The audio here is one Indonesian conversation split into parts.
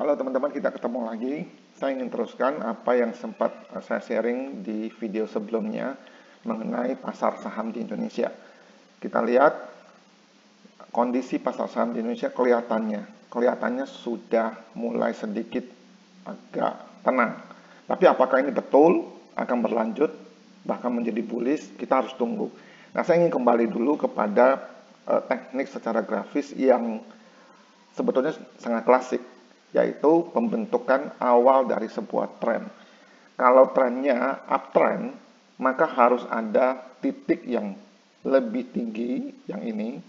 Halo teman-teman, kita ketemu lagi. Saya ingin teruskan apa yang sempat saya sharing di video sebelumnya mengenai pasar saham di Indonesia. Kita lihat kondisi pasar saham di Indonesia kelihatannya sudah mulai sedikit agak tenang. Tapi apakah ini betul akan berlanjut bahkan menjadi bullish? Kita harus tunggu. Nah, saya ingin kembali dulu kepada teknik secara grafis yang sebetulnya sangat klasik, yaitu pembentukan awal dari sebuah tren. Kalau trennya uptrend, maka harus ada titik yang lebih tinggi, yang ini.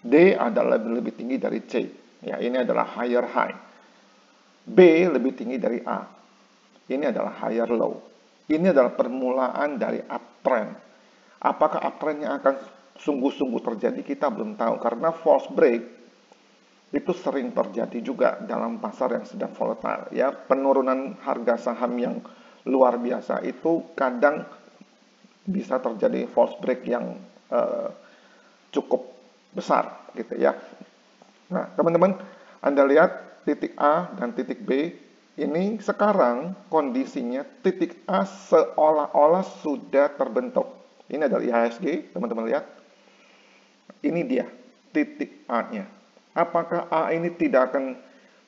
D adalah lebih tinggi dari C. Ya, ini adalah higher high. B lebih tinggi dari A. Ini adalah higher low. Ini adalah permulaan dari uptrend. Apakah uptrendnya akan sungguh-sungguh terjadi? Kita belum tahu, karena false break itu sering terjadi juga dalam pasar yang sedang volatile. Ya, penurunan harga saham yang luar biasa itu kadang bisa terjadi false break yang cukup besar, gitu ya. Nah, teman-teman, Anda lihat titik A dan titik B ini sekarang kondisinya titik A seolah-olah sudah terbentuk. Ini adalah IHSG, teman-teman lihat. Ini dia titik A-nya. Apakah A ini tidak akan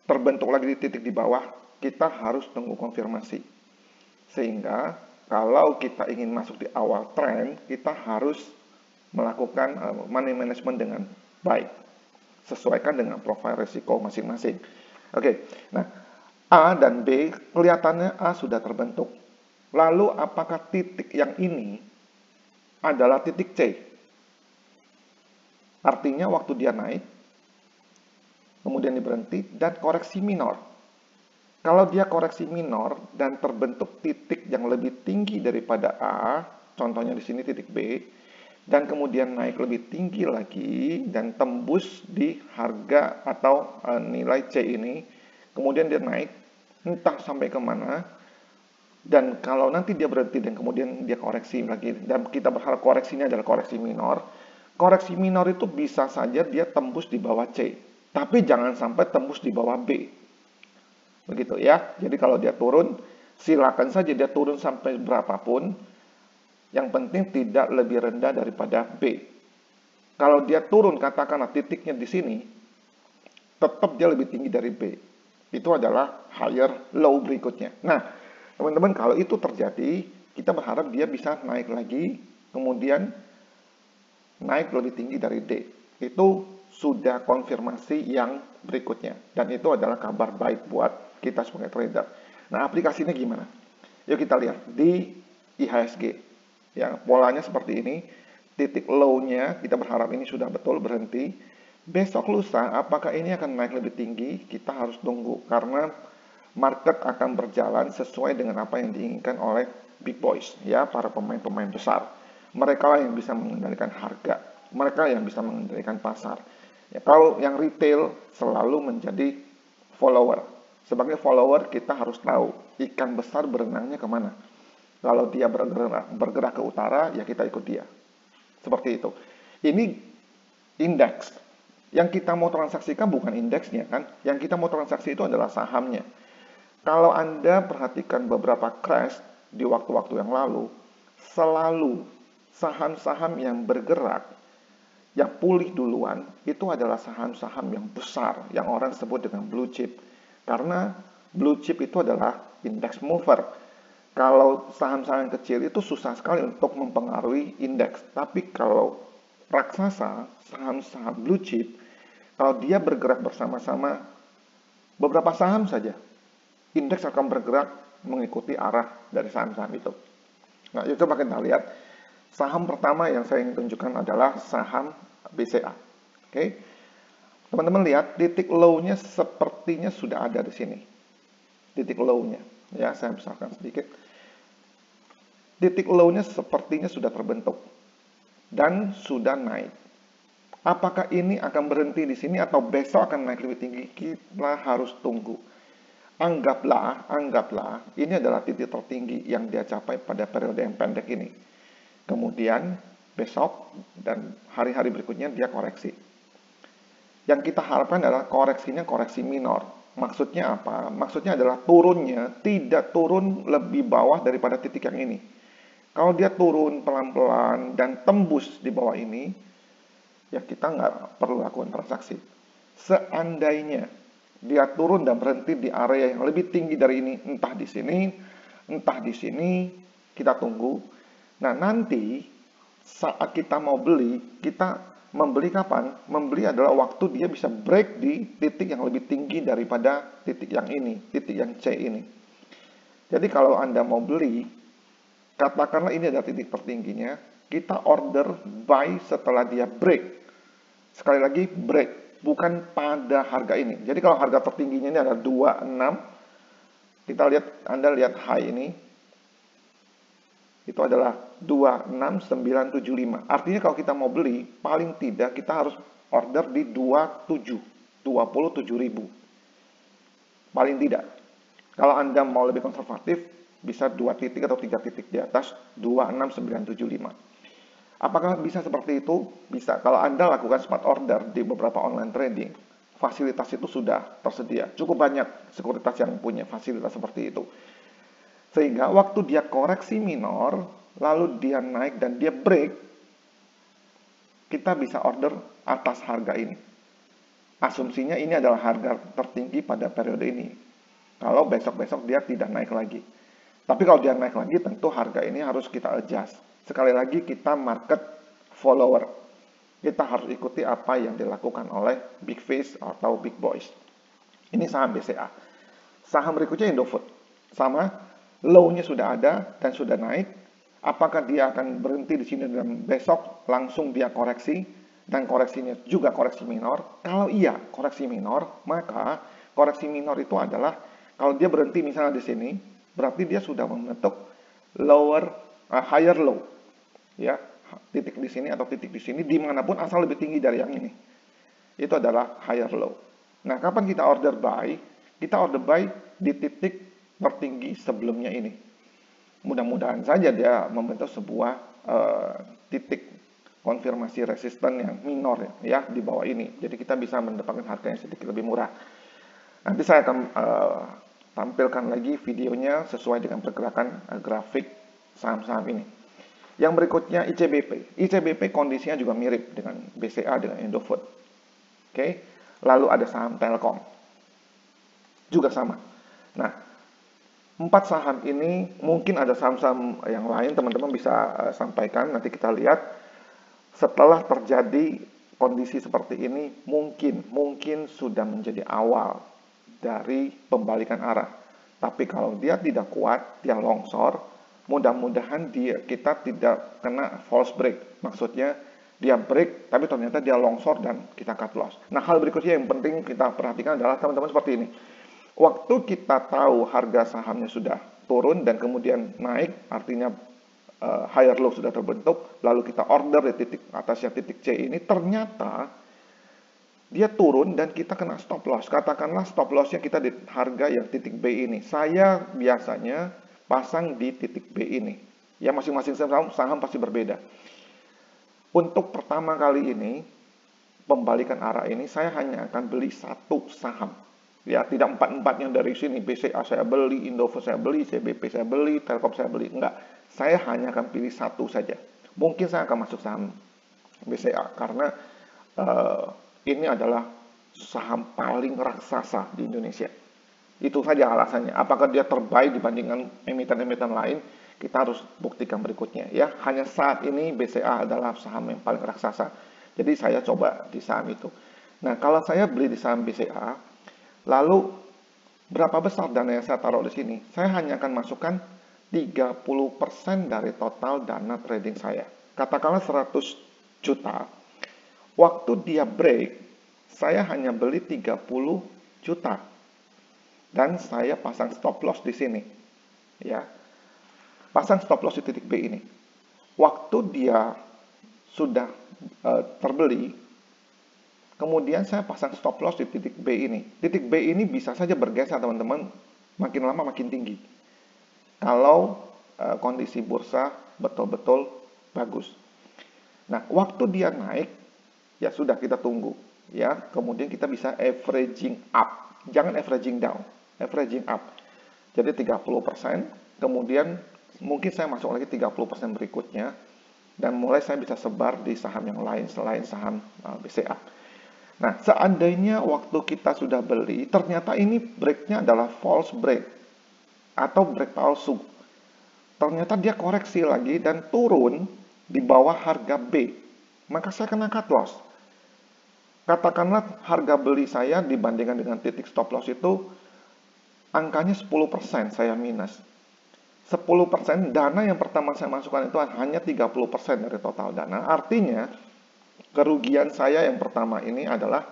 terbentuk lagi di titik di bawah? Kita harus tunggu konfirmasi. Sehingga kalau kita ingin masuk di awal tren, kita harus melakukan money management dengan baik. Sesuaikan dengan profil risiko masing-masing. Oke, nah A dan B kelihatannya A sudah terbentuk. Lalu apakah titik yang ini adalah titik C? Artinya waktu dia naik, kemudian dia berhenti, dan koreksi minor. Kalau dia koreksi minor dan terbentuk titik yang lebih tinggi daripada A, contohnya di sini titik B, dan kemudian naik lebih tinggi lagi dan tembus di harga atau nilai C ini, kemudian dia naik entah sampai kemana, dan kalau nanti dia berhenti dan kemudian dia koreksi lagi, dan kita berharap koreksinya adalah koreksi minor itu bisa saja dia tembus di bawah C, tapi jangan sampai tembus di bawah B. Begitu ya. Jadi kalau dia turun, silakan saja dia turun sampai berapapun, yang penting tidak lebih rendah daripada B. Kalau dia turun, katakanlah titiknya di sini, tetap dia lebih tinggi dari B. Itu adalah higher low berikutnya. Nah, teman-teman, kalau itu terjadi, kita berharap dia bisa naik lagi, kemudian naik lebih tinggi dari D. Itu sudah konfirmasi yang berikutnya. Dan itu adalah kabar baik buat kita sebagai trader. Nah, aplikasinya gimana? Yuk kita lihat di IHSG. Ya, polanya seperti ini. Titik low-nya kita berharap ini sudah betul berhenti. Besok lusa, apakah ini akan naik lebih tinggi? Kita harus tunggu, karena market akan berjalan sesuai dengan apa yang diinginkan oleh big boys, ya, para pemain-pemain besar. Mereka lah yang bisa mengendalikan harga, mereka yang bisa mengendalikan pasar. Ya, kalau yang retail selalu menjadi follower. Sebagai follower kita harus tahu ikan besar berenangnya kemana. Kalau dia bergerak ke utara, ya kita ikut dia. Seperti itu. Ini indeks. Yang kita mau transaksikan bukan indeksnya kan. Yang kita mau transaksi itu adalah sahamnya. Kalau Anda perhatikan beberapa crash di waktu-waktu yang lalu, selalu saham-saham yang bergerak, yang pulih duluan, itu adalah saham-saham yang besar, yang orang sebut dengan blue chip. Karena blue chip itu adalah index mover. Kalau saham-saham kecil itu susah sekali untuk mempengaruhi indeks. Tapi kalau raksasa, saham-saham blue chip, kalau dia bergerak bersama-sama beberapa saham saja, indeks akan bergerak mengikuti arah dari saham-saham itu. Nah, coba kita lihat. Saham pertama yang saya ingin tunjukkan adalah saham BCA. Oke. Teman-teman lihat, titik low-nya sepertinya sudah ada di sini. Titik low-nya. Ya, saya besarkan sedikit. Titik low-nya sepertinya sudah terbentuk dan sudah naik. Apakah ini akan berhenti di sini atau besok akan naik lebih tinggi? Kita harus tunggu. Anggaplah ini adalah titik tertinggi yang dia capai pada periode yang pendek ini. Kemudian besok dan hari-hari berikutnya dia koreksi. Yang kita harapkan adalah koreksinya koreksi minor. Maksudnya apa? Maksudnya adalah turunnya tidak turun lebih bawah daripada titik yang ini. Kalau dia turun pelan-pelan dan tembus di bawah ini, ya kita nggak perlu lakukan transaksi. Seandainya dia turun dan berhenti di area yang lebih tinggi dari ini, entah di sini, entah di sini, kita tunggu. Nah, nanti saat kita mau beli, kita membeli kapan? Membeli adalah waktu dia bisa break di titik yang lebih tinggi daripada titik yang ini, titik yang C ini. Jadi kalau Anda mau beli, katakanlah ini adalah titik tertingginya, kita order buy setelah dia break. Sekali lagi break, bukan pada harga ini. Jadi kalau harga tertingginya ini ada 26, kita lihat, Anda lihat high ini, itu adalah 26975. Artinya kalau kita mau beli, paling tidak kita harus order di 27.000. Paling tidak. Kalau Anda mau lebih konservatif, bisa 2 titik atau 3 titik di atas 26975. Apakah bisa seperti itu? Bisa. Kalau Anda lakukan smart order di beberapa online trading, fasilitas itu sudah tersedia. Cukup banyak sekuritas yang punya fasilitas seperti itu. Sehingga waktu dia koreksi minor, lalu dia naik dan dia break, kita bisa order atas harga ini. Asumsinya ini adalah harga tertinggi pada periode ini. Kalau besok-besok dia tidak naik lagi. Tapi kalau dia naik lagi, tentu harga ini harus kita adjust. Sekali lagi, kita market follower. Kita harus ikuti apa yang dilakukan oleh big fish atau big boys. Ini saham BCA. Saham berikutnya Indofood. Sama. Low-nya sudah ada dan sudah naik. Apakah dia akan berhenti di sini dan besok langsung dia koreksi dan koreksinya juga koreksi minor? Kalau iya koreksi minor, maka koreksi minor itu adalah kalau dia berhenti misalnya di sini, berarti dia sudah membentuk higher low, ya, titik di sini atau titik di sini dimanapun asal lebih tinggi dari yang ini. Itu adalah higher low. Nah, kapan kita order buy? Kita order buy di titik tertinggi sebelumnya ini. Mudah-mudahan saja dia membentuk sebuah titik konfirmasi resisten yang minor ya di bawah ini. Jadi kita bisa mendapatkan harga yang sedikit lebih murah. Nanti saya akan tampilkan lagi videonya sesuai dengan pergerakan grafik saham-saham ini. Yang berikutnya ICBP. ICBP kondisinya juga mirip dengan BCA dengan Indofood. Oke. Lalu ada saham Telkom. Juga sama. Nah, 4 saham ini, mungkin ada saham-saham yang lain, teman-teman bisa sampaikan, nanti kita lihat. Setelah terjadi kondisi seperti ini, mungkin sudah menjadi awal dari pembalikan arah. Tapi kalau dia tidak kuat, dia longsor, mudah-mudahan kita tidak kena false break. Maksudnya, dia break, tapi ternyata dia longsor dan kita cut loss. Nah, hal berikutnya yang penting kita perhatikan adalah teman-teman seperti ini. Waktu kita tahu harga sahamnya sudah turun dan kemudian naik, artinya higher low sudah terbentuk, lalu kita order di titik atasnya titik C ini, ternyata dia turun dan kita kena stop loss. Katakanlah stop lossnya kita di harga yang titik B ini. Saya biasanya pasang di titik B ini. Ya, masing-masing saham pasti berbeda. Untuk pertama kali ini, pembalikan arah ini, saya hanya akan beli satu saham. Ya, tidak 4-4 yang dari sini, BCA saya beli, Indofood saya beli, CBP saya beli, Telkom saya beli. Enggak, saya hanya akan pilih satu saja. Mungkin saya akan masuk saham BCA, karena ini adalah saham paling raksasa di Indonesia. Itu saja alasannya. Apakah dia terbaik dibandingkan emiten-emiten lain? Kita harus buktikan berikutnya. Ya, hanya saat ini BCA adalah saham yang paling raksasa. Jadi saya coba di saham itu. Nah, kalau saya beli di saham BCA, lalu berapa besar dana yang saya taruh di sini? Saya hanya akan masukkan 30% dari total dana trading saya. Katakanlah 100 juta. Waktu dia break, saya hanya beli 30 juta. Dan saya pasang stop loss di sini. Ya. Pasang stop loss di titik B ini. Waktu dia sudah terbeli, kemudian saya pasang stop loss di titik B ini. Titik B ini bisa saja bergeser teman-teman, makin lama makin tinggi. Kalau kondisi bursa betul-betul bagus. Nah, waktu dia naik, ya sudah kita tunggu. Ya, kemudian kita bisa averaging up. jangan averaging down, averaging up. Jadi 30%, kemudian mungkin saya masuk lagi 30% berikutnya, dan mulai saya bisa sebar di saham yang lain selain saham BCA. Nah, seandainya waktu kita sudah beli, ternyata ini breaknya adalah false break atau break palsu. Ternyata dia koreksi lagi dan turun di bawah harga B. Maka saya kena cut loss. Katakanlah harga beli saya dibandingkan dengan titik stop loss itu angkanya 10% saya minus. 10% dana yang pertama saya masukkan itu hanya 30% dari total dana. Artinya kerugian saya yang pertama ini adalah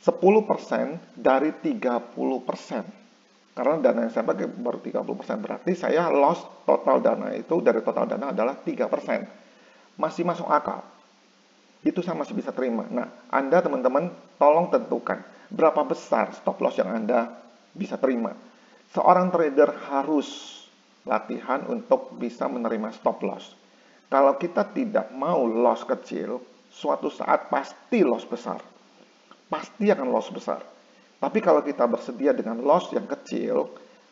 10% dari 30%. Karena dana yang saya pakai baru 30%, berarti saya loss total dana itu dari total dana adalah 3%. Masih masuk akal. Itu saya masih bisa terima. Nah, Anda teman-teman tolong tentukan berapa besar stop loss yang Anda bisa terima. Seorang trader harus latihan untuk bisa menerima stop loss. Kalau kita tidak mau loss kecil, suatu saat pasti loss besar. Pasti akan loss besar. Tapi kalau kita bersedia dengan loss yang kecil,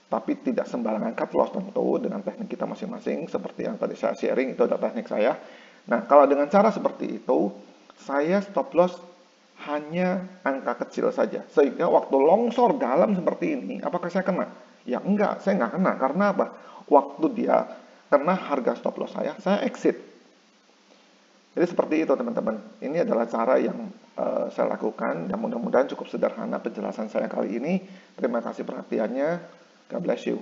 tapi tidak sembarangan cut loss tentu, dengan teknik kita masing-masing, seperti yang tadi saya sharing, itu adalah teknik saya. Nah, kalau dengan cara seperti itu, saya stop loss hanya angka kecil saja. Sehingga waktu longsor dalam seperti ini, apakah saya kena? Ya enggak, saya nggak kena. Karena apa? Waktu dia kena harga stop loss saya exit. Jadi seperti itu teman-teman. Ini adalah cara yang saya lakukan dan mudah-mudahan cukup sederhana penjelasan saya kali ini. Terima kasih perhatiannya. God bless you.